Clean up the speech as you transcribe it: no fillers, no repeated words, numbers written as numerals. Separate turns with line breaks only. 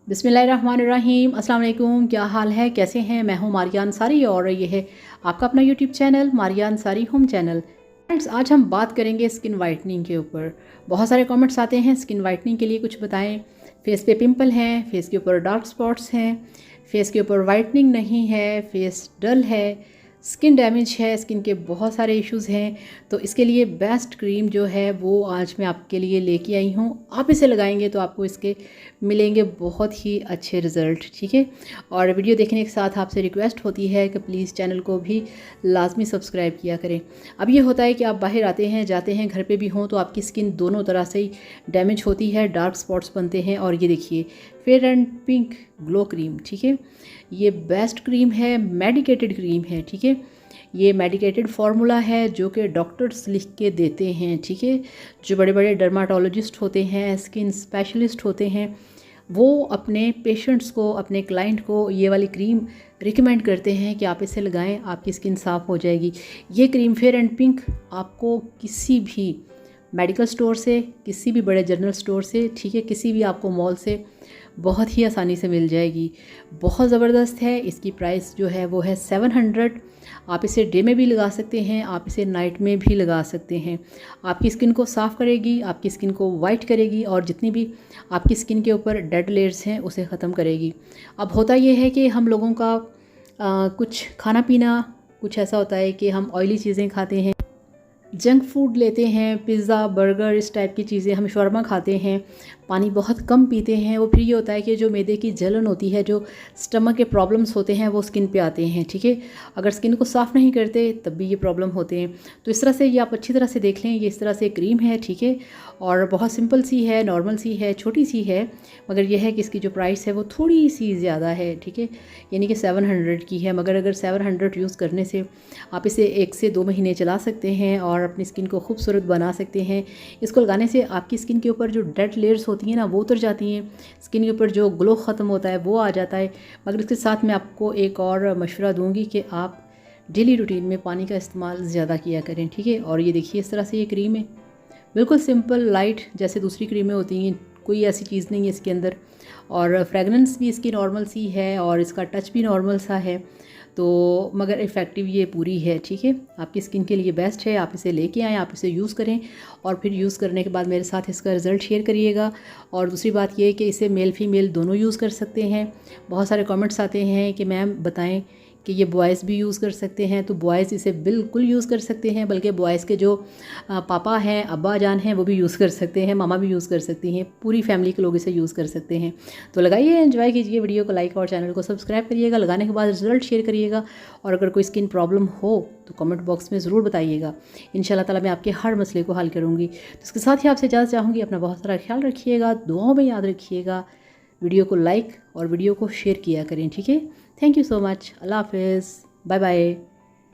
बिस्मिल्लाहिर्रहमानिर्रहीम। अस्सलाम वालेकुम। क्या हाल है, कैसे हैं? मैं हूं मारिया अंसारी और ये है आपका अपना YouTube channel Maria Ansari home channel. Friends, आज हम बात करेंगे स्किन वाइटनिंग के ऊपर। बहुत सारे कमेंट्स आते हैं स्किन वाइटनिंग के लिए कुछ बताएं। फेस पे पिंपल हैं, फेस के ऊपर डार्क स्पॉट्स हैं, फेस के ऊपर वाइटनिंग नहीं है, फेस डल है, स्किन डैमेज है, स्किन के बहुत सारे इश्यूज़ हैं। तो इसके लिए बेस्ट क्रीम जो है वो आज मैं आपके लिए लेके आई हूँ। आप इसे लगाएंगे तो आपको इसके मिलेंगे बहुत ही अच्छे रिज़ल्ट, ठीक है। और वीडियो देखने के साथ आपसे रिक्वेस्ट होती है कि प्लीज़ चैनल को भी लाजमी सब्सक्राइब किया करें। अब ये होता है कि आप बाहर आते हैं, जाते हैं, घर पे भी हों तो आपकी स्किन दोनों तरह से ही डैमेज होती है, डार्क स्पॉट्स बनते हैं। और ये देखिए fair and pink glow cream, ठीक है, ये बेस्ट क्रीम है, मेडिकेटेड क्रीम है, ठीक है। ये मेडिकेटेड फार्मूला है जो कि डॉक्टर्स लिख के देते हैं, ठीक है। जो बड़े बड़े डर्माटोलॉजिस्ट होते हैं, स्किन स्पेशलिस्ट होते हैं, वो अपने पेशेंट्स को, अपने क्लाइंट को ये वाली क्रीम रिकमेंड करते हैं कि आप इसे लगाएं, आपकी स्किन साफ़ हो जाएगी। ये क्रीम फेयर एंड पिंक आपको किसी भी मेडिकल स्टोर से, किसी भी बड़े जनरल स्टोर से, ठीक है, किसी भी आपको मॉल से बहुत ही आसानी से मिल जाएगी। बहुत ज़बरदस्त है। इसकी प्राइस जो है वो है 700। आप इसे डे में भी लगा सकते हैं, आप इसे नाइट में भी लगा सकते हैं। आपकी स्किन को साफ़ करेगी, आपकी स्किन को वाइट करेगी और जितनी भी आपकी स्किन के ऊपर डेड लेयर्स हैं उसे ख़त्म करेगी। अब होता यह है कि हम लोगों का कुछ खाना पीना कुछ ऐसा होता है कि हम ऑयली चीज़ें खाते हैं, जंक फूड लेते हैं, पिज़्ज़ा बर्गर इस टाइप की चीज़ें, हम शौरमा खाते हैं, पानी बहुत कम पीते हैं। वो फिर ये होता है कि जो मैदे की जलन होती है, जो स्टमक के प्रॉब्लम्स होते हैं वो स्किन पे आते हैं, ठीक है। अगर स्किन को साफ़ नहीं करते तब भी ये प्रॉब्लम होते हैं। तो इस तरह से ये आप अच्छी तरह से देख लें, ये इस तरह से क्रीम है, ठीक है। और बहुत सिंपल सी है, नॉर्मल सी है, छोटी सी है, मगर यह है कि इसकी जो प्राइस है वो थोड़ी सी ज़्यादा है, ठीक है, यानी कि 700 की है। मगर अगर 700 यूज़ करने से आप इसे 1 से 2 महीने चला सकते हैं और अपनी स्किन को खूबसूरत बना सकते हैं। इसको लगाने से आपकी स्किन के ऊपर जो डेड लेयर्स होती हैं ना वो उतर जाती हैं, स्किन के ऊपर जो ग्लो ख़त्म होता है वो आ जाता है। मगर इसके साथ मैं आपको एक और मशवरा दूंगी कि आप डेली रूटीन में पानी का इस्तेमाल ज़्यादा किया करें, ठीक है। और ये देखिए इस तरह से ये क्रीम है, बिल्कुल सिंपल लाइट जैसे दूसरी क्रीमें होती हैं, कोई ऐसी चीज़ नहीं है इसके अंदर। और फ्रेगनेंस भी इसकी नॉर्मल सी है और इसका टच भी नॉर्मल सा है। तो मगर इफ़ेक्टिव ये पूरी है, ठीक है। आपकी स्किन के लिए बेस्ट है। आप इसे लेके आएँ, आप इसे यूज़ करें और फिर यूज़ करने के बाद मेरे साथ इसका रिज़ल्ट शेयर करिएगा। और दूसरी बात ये है कि इसे मेल फीमेल दोनों यूज़ कर सकते हैं। बहुत सारे कमेंट्स आते हैं कि मैम बताएं कि ये बॉयज़ भी यूज़ कर सकते हैं। तो बॉयज़ इसे बिल्कुल यूज़ कर सकते हैं, बल्कि बॉयज़ के जो पापा हैं, अब्बा जान हैं, वो भी यूज़ कर सकते हैं, मामा भी यूज़ कर सकती हैं, पूरी फैमिली के लोग इसे यूज़ कर सकते हैं। तो लगाइए, एंजॉय कीजिए, वीडियो को लाइक और चैनल को सब्सक्राइब करिएगा। लगाने के बाद रिजल्ट शेयर करिएगा और अगर कोई स्किन प्रॉब्लम हो तो कमेंट बॉक्स में ज़रूर बताइएगा। इंशाल्लाह ताला मैं आपके हर मसले को हल करूँगी। तो इसके साथ ही आपसे इजाज़त चाहूँगी। अपना बहुत सारा ख्याल रखिएगा, दुआओं में याद रखिएगा। वीडियो को लाइक और वीडियो को शेयर किया करें, ठीक है। Thank you so much. अल्लाह हाफ़िज़, बाय बाय।